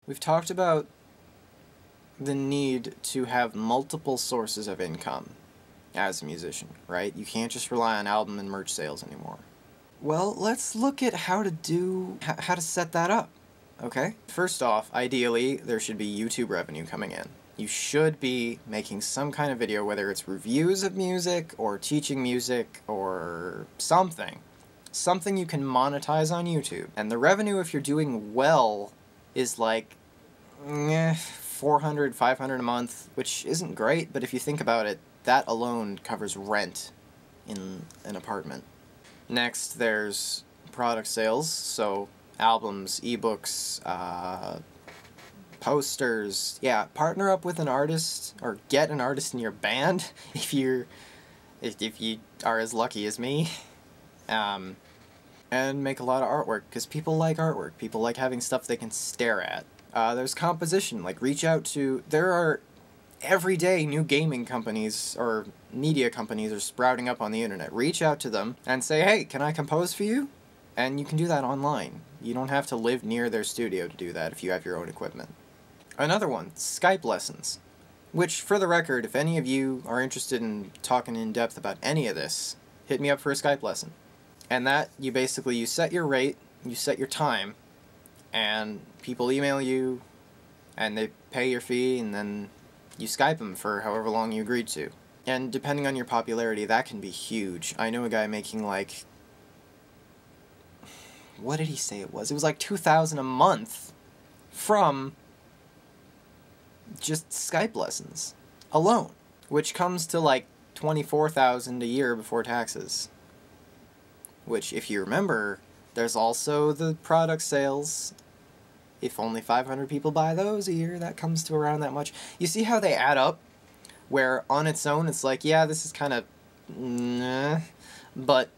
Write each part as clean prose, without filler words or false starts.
We've talked about the need to have multiple sources of income as a musician, right? You can't just rely on album and merch sales anymore. Well, let's look at how to set that up, okay? First off, ideally, there should be YouTube revenue coming in. You should be making some kind of video, whether it's reviews of music, or teaching music, or something. Something you can monetize on YouTube. And the revenue, if you're doing well, is like, 400, 500 a month, which isn't great, but if you think about it, that alone covers rent in an apartment. Next, there's product sales, so albums, ebooks, posters. Yeah, partner up with an artist, or get an artist in your band if you are as lucky as me, and make a lot of artwork, because people like artwork. People like having stuff they can stare at. There's composition, like there are every day new gaming companies or media companies are sprouting up on the internet. Reach out to them and say, hey, can I compose for you? And you can do that online. You don't have to live near their studio to do that if you have your own equipment. Another one, Skype lessons. Which, for the record, if any of you are interested in talking in depth about any of this, hit me up for a Skype lesson. And that, you set your rate, you set your time, and people email you, and they pay your fee, and then you Skype them for however long you agreed to. And depending on your popularity, that can be huge. I know a guy making like... what did he say it was? It was like $2,000 a month from just Skype lessons alone, which comes to like $24,000 a year before taxes. Which, if you remember, there's also the product sales. If only 500 people buy those a year, that comes to around that much. You see how they add up? Where on its own, it's like, yeah, this is kind of nah, but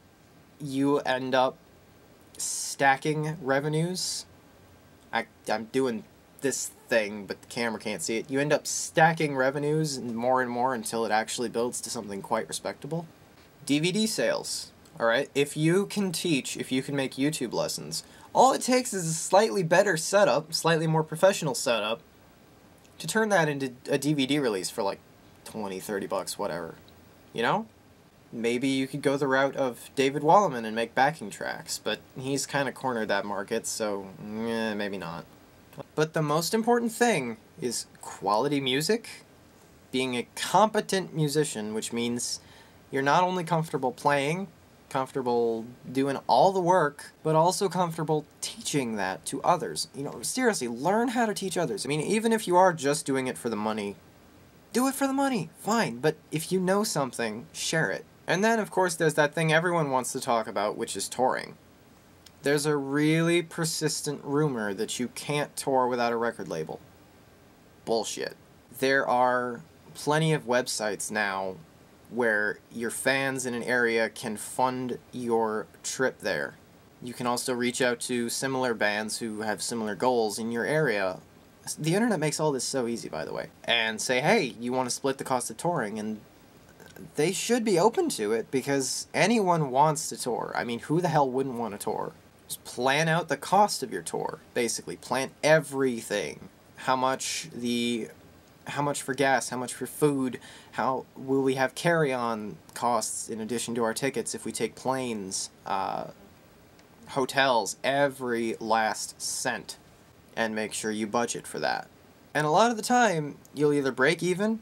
you end up stacking revenues. I'm doing this thing, but the camera can't see it. You end up stacking revenues and more until it actually builds to something quite respectable. DVD sales. Alright, if you can make YouTube lessons, all it takes is a slightly better setup, slightly more professional setup, to turn that into a DVD release for like 20, 30 bucks, whatever. You know? Maybe you could go the route of David Walliman and make backing tracks, but he's kind of cornered that market, so maybe not. But the most important thing is quality music, being a competent musician, which means you're not only comfortable playing, comfortable doing all the work, but also comfortable teaching that to others. You know, seriously, learn how to teach others. I mean, even if you are just doing it for the money, do it for the money, fine, but if you know something, share it. And then, of course, there's that thing everyone wants to talk about, which is touring. There's a really persistent rumor that you can't tour without a record label. Bullshit. There are plenty of websites now where your fans in an area can fund your trip there. You can also reach out to similar bands who have similar goals in your area. The internet makes all this so easy, by the way. And say, hey, you want to split the cost of touring, and they should be open to it, because anyone wants to tour. I mean, who the hell wouldn't want to tour? Just plan out the cost of your tour, basically. Plan everything. How much for gas, how much for food, how will we have carry-on costs in addition to our tickets if we take planes, hotels, every last cent, and make sure you budget for that. And a lot of the time, you'll either break even,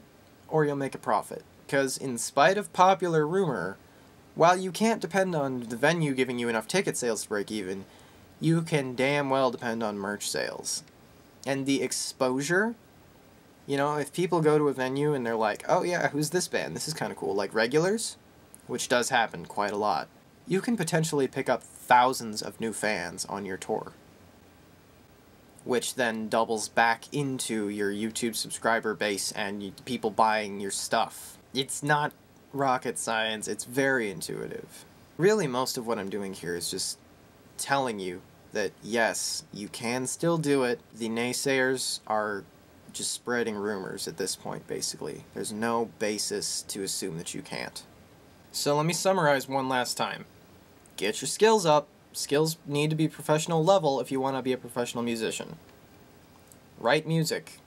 or you'll make a profit. Because in spite of popular rumor, while you can't depend on the venue giving you enough ticket sales to break even, you can damn well depend on merch sales. And the exposure... You know, if people go to a venue and they're like, oh yeah, who's this band? This is kind of cool. Like regulars, which does happen quite a lot. You can potentially pick up thousands of new fans on your tour, which then doubles back into your YouTube subscriber base and people buying your stuff. It's not rocket science, it's very intuitive. Really, most of what I'm doing here is just telling you that yes, you can still do it. The naysayers are just spreading rumors at this point, basically. There's no basis to assume that you can't. So let me summarize one last time. Get your skills up. Skills need to be professional level if you want to be a professional musician. Write music.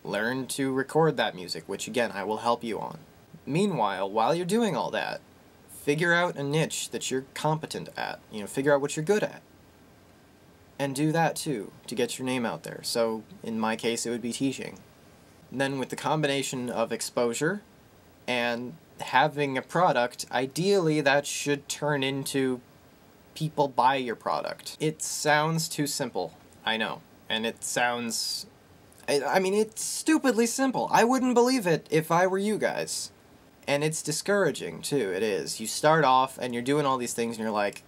Learn to record that music, which again, I will help you on. Meanwhile, while you're doing all that, figure out a niche that you're competent at. You know, figure out what you're good at. And do that too, to get your name out there. So, in my case, it would be teaching. And then with the combination of exposure and having a product, ideally that should turn into people buy your product. It sounds too simple, I know. And it sounds... I mean, it's stupidly simple. I wouldn't believe it if I were you guys. And it's discouraging, too, it is. You start off, and you're doing all these things, and you're like,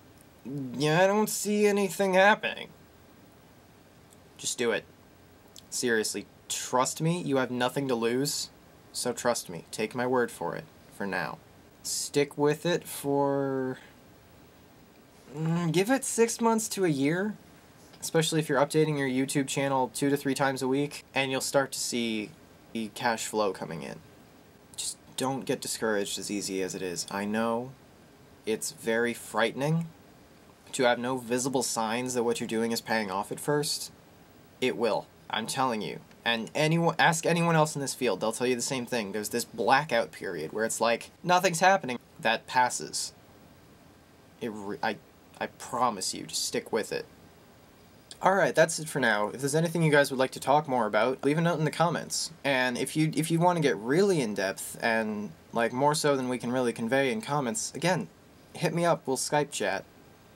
yeah, I don't see anything happening. Just do it. Seriously, trust me, you have nothing to lose. So trust me, take my word for it, for now. Stick with it for... give it 6 months to a year. Especially if you're updating your YouTube channel 2 to 3 times a week, and you'll start to see the cash flow coming in. Just don't get discouraged as easy as it is. I know it's very frightening to have no visible signs that what you're doing is paying off at first. It will. I'm telling you. And ask anyone else in this field, they'll tell you the same thing. There's this blackout period where it's like, nothing's happening. That passes. I promise you, just stick with it. Alright, that's it for now. If there's anything you guys would like to talk more about, leave a note in the comments. And if you want to get really in-depth, and like more so than we can really convey in comments, again, hit me up, we'll Skype chat.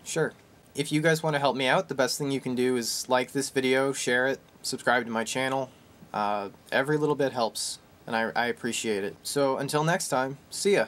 Sure. If you guys want to help me out, the best thing you can do is like this video, share it, subscribe to my channel. Every little bit helps, and I appreciate it. So until next time, see ya!